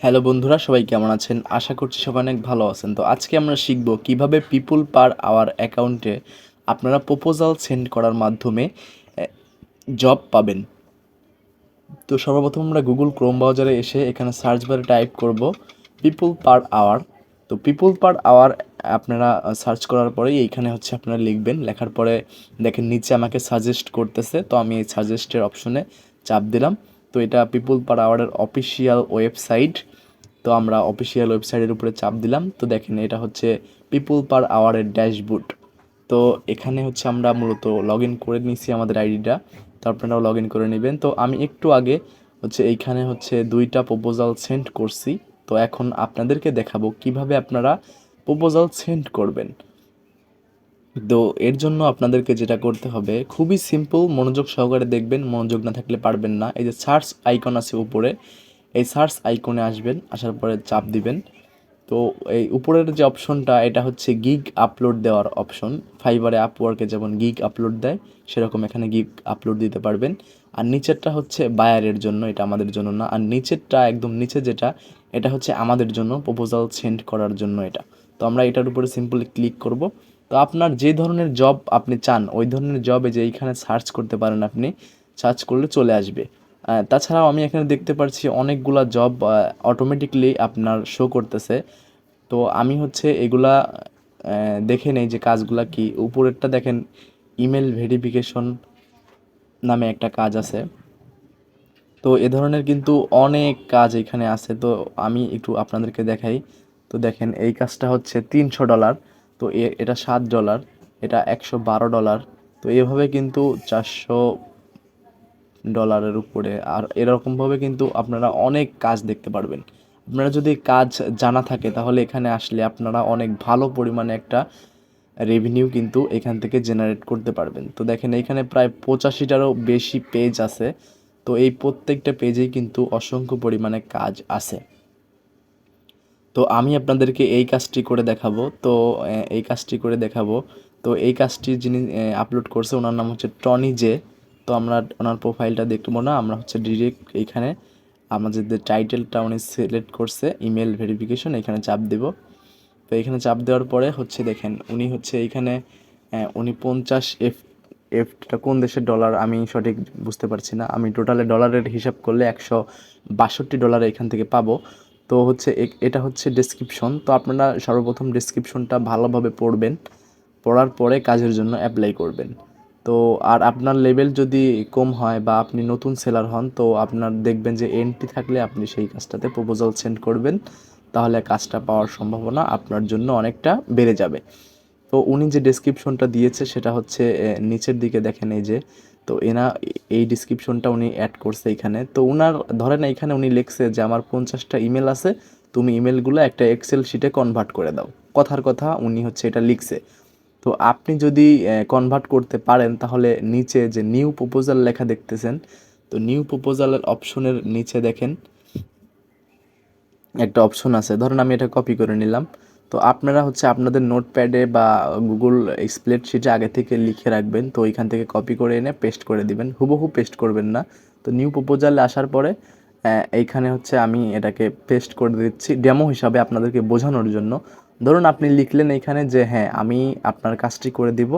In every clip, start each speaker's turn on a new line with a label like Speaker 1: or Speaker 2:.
Speaker 1: Hello বন্ধুরা, সবাই কেমন আছেন? আশা করছি সবাই অনেক ভালো আছেন। তো আজকে আমরা শিখব কিভাবে পিপল পার আওয়ার অ্যাকাউন্টে আপনারা প্রপোজাল সেন্ড করার মাধ্যমে জব পাবেন। তো সর্বপ্রথম আমরা গুগল ক্রোম ব্রাউজারে এসে এখানে সার্চ বারে টাইপ করব পিপল পার আওয়ার। তো পিপল পার আওয়ার আপনারা সার্চ করার পরেই এইখানে হচ্ছে আপনারা লিখবেন। লেখার পরে দেখেন নিচে আমাকে সাজেস্ট করতেছে, তো আমি এই সাজেস্টের অপশনে চাপ দিলাম। তো এটা পিপল পার আওয়ারের অফিসিয়াল ওয়েবসাইট। তো আমরা অফিসিয়াল ওয়েবসাইটের উপরে চাপ দিলাম। তো দেখেন এটা হচ্ছে পিপল পার আওয়ারের ড্যাশবোর্ড। তো এখানে হচ্ছে আমরা মূলত লগ ইন করে নিয়েছি আমাদের আইডিটা, তো আপনারাও লগ ইন করে নেবেন। তো আমি একটু আগে হচ্ছে এইখানে হচ্ছে 2টা প্রপোজাল সেন্ড করছি। তো এখন আপনাদেরকে দেখাবো কিভাবে আপনারা প্রপোজাল সেন্ড করবেন। তো এর জন্য আপনাদেরকে যেটা করতে হবে খুবই সিম্পল, মনোযোগ সহকারে দেখবেন, মনোযোগ না থাকলে পারবেন না। এই যে সার্চ আইকন আছে উপরে, এই সার্চ আইকনে আসবেন, আসার পরে চাপ দিবেন। তো এই উপরের যে অপশনটা এটা হচ্ছে গিগ আপলোড দেওয়ার অপশন। ফাইবারে আপওয়ার্কে যেমন গিগ আপলোড দেয় সেরকম এখানে গিগ আপলোড দিতে পারবেন। আর নিচেরটা হচ্ছে বায়ারের জন্য, এটা আমাদের জন্য না। আর নিচেরটা একদম নিচে যেটা, এটা হচ্ছে আমাদের জন্য, প্রপোজাল সেন্ড করার জন্য এটা। তো আমরা এটার উপরে সিম্পলি ক্লিক করব। তো আপনার যে ধরনের জব আপনি চান ওই ধরনের জবে যে এইখানে সার্চ করতে পারেন, আপনি সার্চ করলে চলে আসবে। তাছাড়াও আমি এখানে দেখতে পাচ্ছি অনেকগুলা জব অটোমেটিকলি আপনার শো করতেছে। তো আমি হচ্ছে এগুলা দেখে নেই যে কাজগুলা কি। উপরেরটা দেখেন, ইমেল ভেরিফিকেশন নামে একটা কাজ আছে। তো এ ধরনের কিন্তু অনেক কাজ এখানে আছে। তো আমি একটু আপনাদেরকে দেখাই। তো দেখেন এই কাজটা হচ্ছে $300। তো এটা $7, এটা $112। তো এভাবে কিন্তু $400 উপরে। আর এরকমভাবে কিন্তু আপনারা অনেক কাজ দেখতে পারবেন। আপনারা যদি কাজ জানা থাকে তাহলে এখানে আসলে আপনারা অনেক ভালো পরিমাণে একটা রেভিনিউ কিন্তু এখান থেকে জেনারেট করতে পারবেন। তো দেখেন এইখানে প্রায় 85টারও বেশি পেজ আছে। তো এই প্রত্যেকটা পেজেই কিন্তু অসংখ্য পরিমাণে কাজ আছে। তো আমি আপনাদেরকে এই কাজটি করে দেখাবো। তো এই কাজটি করে দেখাবো। তো এই কাজটি যিনি আপলোড করছে ওনার নাম হচ্ছে টনি জে। তো আমরা ওনার প্রোফাইলটা দেখবো না, আমরা হচ্ছে ডিরেক্ট এইখানে আমাদের যে টাইটেলটা উনি সিলেক্ট করছে ইমেল ভেরিফিকেশন, এখানে চাপ দেব। তো এখানে চাপ দেওয়ার পরে হচ্ছে দেখেন উনি হচ্ছে এইখানে উনি 50 এফটা কোন দেশের ডলার আমি সঠিক বুঝতে পারছি না। আমি টোটালে ডলারের হিসাব করলে $162 এখান থেকে পাবো। তো হচ্ছে এটা হচ্ছে ডেসক্রিপশন। তো আপনারা সর্বপ্রথম ডেসক্রিপশনটা ভালোভাবে পড়বেন, পড়ার পরে কাজের জন্য অ্যাপ্লাই করবেন। তো আর আপনার লেভেল যদি কম হয় বা আপনি নতুন সেলার হন, তো আপনার দেখবেন যে এন্ট্রি থাকলে আপনি সেই কাজটাতে প্রপোজাল সেন্ড করবেন, তাহলে কাজটা পাওয়ার সম্ভাবনা আপনার জন্য অনেকটা বেড়ে যাবে। তো উনি যে ডেসক্রিপশনটা দিয়েছে সেটা হচ্ছে নিচের দিকে দেখেন এই যে। তো এই ডেসক্রিপশনটা উনি অ্যাড করছে এখানে। তো উনার ধরেন এইখানে উনি লিখছে যে আমার 50টা ইমেল আছে, তুমি ইমেলগুলো একটা এক্সেল শিটে কনভার্ট করে দাও। কথার কথা উনি হচ্ছে এটা লিখছে। তো আপনি যদি কনভার্ট করতে পারেন তাহলে নিচে যে নিউ প্রপোজাল লেখা দেখতেছেন, তো নিউ প্রপোজালের অপশনের নিচে দেখেন একটা অপশন আছে। ধরুন আমি এটা কপি করে নিলাম। তো আপনারা হচ্ছে আপনাদের নোটপ্যাডে বা গুগল স্প্রেডশিটে আগে থেকে লিখে রাখবেন। তো ওইখান থেকে কপি করে এনে পেস্ট করে দিবেন, হুবহু পেস্ট করবেন না। তো নিউ প্রপোজালে আসার পরে এইখানে হচ্ছে আমি এটাকে পেস্ট করে দিচ্ছি ডেমো হিসাবে আপনাদেরকে বোঝানোর জন্য। ধরুন আপনি লিখলেন এইখানে যে হ্যাঁ আমি আপনার কাজটি করে দিব,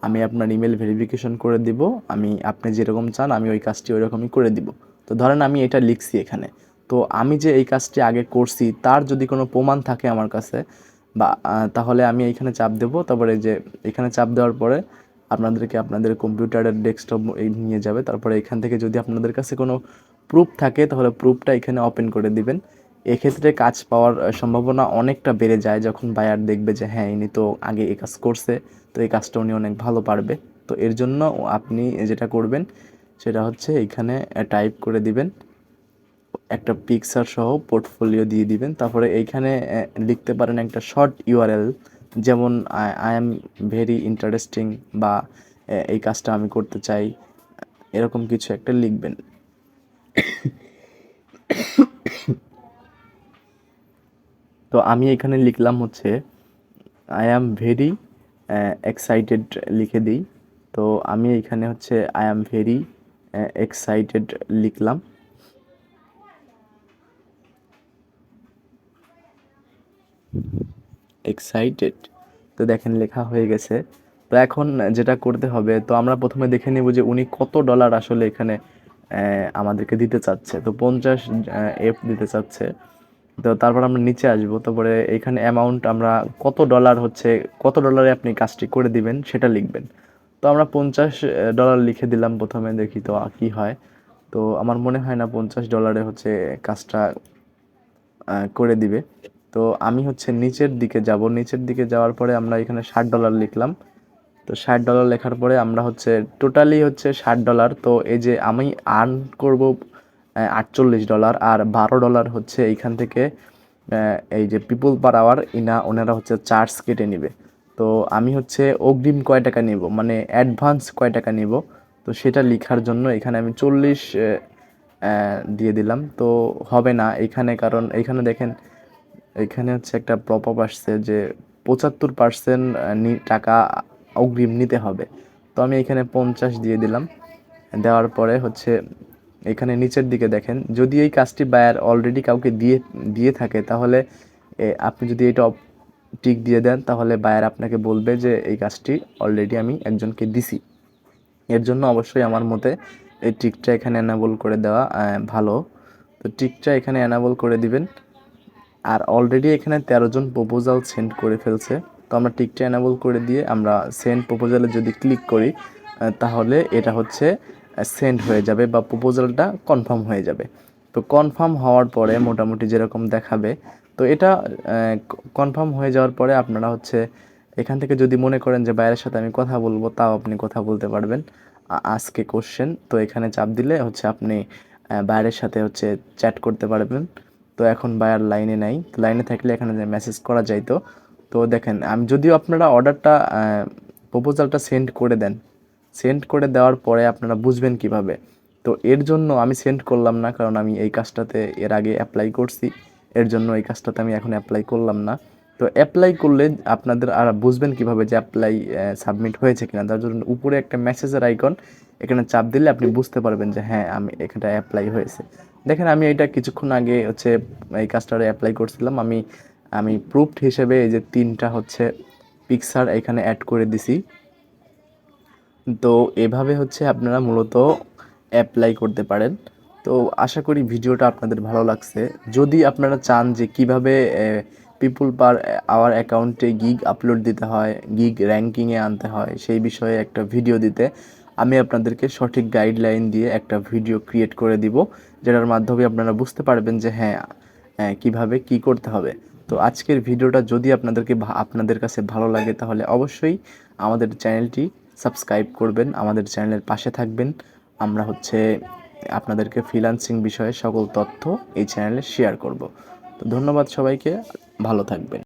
Speaker 1: আমি আপনার ইমেল ভেরিফিকেশন করে দিব, আমি আপনি যেরকম চান আমি ওই কাজটি ওই রকমই করে দিব। তো ধরেন আমি এটা লিখছি এখানে। তো আমি যে এই কাজটি আগে করছি তার যদি কোনো প্রমাণ থাকে আমার কাছে বা তাহলে আমি এইখানে চাপ দেবো। তারপরে যে এখানে চাপ দেওয়ার পরে আপনাদেরকে আপনাদের কম্পিউটারের ডেস্কটপ এই নিয়ে যাবে। তারপরে এখান থেকে যদি আপনাদের কাছে কোনো প্রুফ থাকে তাহলে প্রুফটা এখানে ওপেন করে দিবেন। এক্ষেত্রে কাজ পাওয়ার সম্ভাবনা অনেকটা বেড়ে যায় যখন বায়ার দেখবে যে হ্যাঁ ইনি তো আগে এই কাজ করছে, তো এই কাজটা উনি অনেক ভালো পারবে। তো এর জন্য আপনি যেটা করবেন সেটা হচ্ছে এইখানে টাইপ করে দিবেন, একটা পিকচার সহ পোর্টফোলিও দিয়ে দিবেন। তারপরে এইখানে লিখতে পারেন একটা শর্ট ইউআরএল, যেমন আই এম ভেরি ইন্টারেস্টিং বা এই কাজটা আমি করতে চাই, এরকম কিছু একটা লিখবেন। তো আমি এখানে লিখলাম হচ্ছে আই অ্যাম ভেরি এক্সাইটেড লিখে দিই। তো আমি এখানে হচ্ছে আই অ্যাম ভেরি এক্সাইটেড লিখলাম। এক্সাইটেড। তো দেখেন লেখা হয়ে গেছে। তো এখন যেটা করতে হবে, তো আমরা প্রথমে দেখে নেব যে উনি কত ডলার আসলে এখানে আমাদেরকে দিতে চাচ্ছে। তো 50 এফ দিতে চাচ্ছে। তো তারপর আমরা নিচে আসবো, তারপরে এখানে অ্যামাউন্ট আমরা কত ডলার হচ্ছে, কত ডলারে আপনি কাজটি করে দিবেন সেটা লিখবেন। তো আমরা $50 লিখে দিলাম প্রথমে, দেখি তো কি হয়। তো আমার মনে হয় না $50 হচ্ছে কাজটা করে দিবে। তো আমি হচ্ছে নিচের দিকে যাব, নিচের দিকে যাওয়ার পরে আমরা এখানে $60 লিখলাম। তো $60 লেখার পরে আমরা হচ্ছে টোটালি হচ্ছে $60। তো এই যে আমি আর্ন করব $48 আর $12 হচ্ছে এইখান থেকে এই যে পিপল পার আওয়ার ওনারা হচ্ছে চার্জ কেটে নেবে। তো আমি হচ্ছে অগ্রিম কয় টাকা নিব, মানে অ্যাডভান্স কয় টাকা নিব, তো সেটা লেখার জন্য এখানে আমি 40 দিয়ে দিলাম। তো হবে না এখানে, কারণ এইখানে দেখেন এখানে হচ্ছে একটা পপ আপ আসছে যে 75% টাকা অগ্রিম নিতে হবে। তো আমি এখানে 50 দিয়ে দিলাম। দেওয়ার পরে হচ্ছে এখানে নিচের দিকে দেখেন, যদি এই কাজটি বায়ার অলরেডি কাউকে দিয়ে দিয়ে থাকে, তাহলে আপনি যদি এটা টিক দিয়ে দেন, তাহলে বায়ার আপনাকে বলবে যে এই কাজটি অলরেডি আমি একজনকে দিছি। এর জন্য অবশ্যই আমার মতে এই টিকটা এখানে এনাবল করে দেওয়া ভালো। তো টিকটা এখানে এনাবল করে দিবেন। আর অলরেডি এখানে 13 জন প্রপোজাল সেন্ড করে ফেলছে। তো আমরা টিকটা এনাবল করে দিয়ে আমরা সেন্ড প্রপোজালে যদি ক্লিক করি, তাহলে এটা হচ্ছে সেন্ড হয়ে যাবে বা প্রপোজালটা কনফার্ম হয়ে যাবে। তো কনফার্ম হওয়ার পরে মোটামুটি যেরকম দেখাবে, তো এটা কনফার্ম হয়ে যাওয়ার পরে আপনারা হচ্ছে এখান থেকে যদি মনে করেন যে বাইরের সাথে আমি কথা বলবো, তাও আপনি কথা বলতে পারবেন। আজকে কোশ্চেন, তো এখানে চাপ দিলে হচ্ছে আপনি বাইরের সাথে হচ্ছে চ্যাট করতে পারবেন। তো এখন বায়ার লাইনে নাই, তো লাইনে থাকলে এখানে যে মেসেজ করা যাইতো। তো দেখেন আমি যদিও আপনারা অর্ডারটা প্রপোজালটা সেন্ড করে দেন, সেন্ড করে দেওয়ার পরে আপনারা বুঝবেন কিভাবে। তো এর জন্য আমি সেন্ড করলাম না, কারণ আমি এই কাজটাতে এর আগে অ্যাপ্লাই করছি। এর জন্য এই কাজটাতে আমি এখন অ্যাপ্লাই করলাম না। তো অ্যাপ্লাই করলে আপনাদের আর বুঝবেন কিভাবে যে অ্যাপ্লাই সাবমিট হয়েছে কিনা, তার জন্য উপরে একটা মেসেজের আইকন, এখানে চাপ দিলে আপনি বুঝতে পারবেন যে হ্যাঁ আমি এখানটা অ্যাপ্লাই হয়েছে। দেখেন আমি এটা কিছুক্ষণ আগে হচ্ছে এই কাজটা অ্যাপ্লাই করছিলাম। আমি প্রুফড হিসেবে এই যে 3টা হচ্ছে পিকচার এখানে অ্যাড করে দিছি। তো এভাবে হচ্ছে আপনারা মূলত অ্যাপ্লাই করতে পারেন। তো আশা করি ভিডিওটা আপনাদের ভালো লাগছে। যদি আপনারা চান যে কিভাবে পিপল পার আওয়ার অ্যাকাউন্টে গিগ আপলোড দিতে হয়, গিগ র্যাঙ্কিংয়ে আনতে হয়, সেই বিষয়ে একটা ভিডিও দিতে আমি আপনাদেরকে সঠিক গাইডলাইন দিয়ে একটা ভিডিও ক্রিয়েট করে দিব, যেটার মাধ্যমে আপনারা বুঝতে পারবেন যে হ্যাঁ কিভাবে কি করতে হবে। তো আজকের ভিডিওটা যদি আপনাদের কাছে ভালো লাগে, তাহলে অবশ্যই আমাদের চ্যানেলটি সাবস্ক্রাইব করবেন, আমাদের চ্যানেলের পাশে থাকবেন। আমরা হচ্ছে আপনাদেরকে ফ্রিল্যান্সিং বিষয়ে সকল তথ্য এই চ্যানেলে শেয়ার করব। তো ধন্যবাদ সবাইকে, ভালো থাকবেন।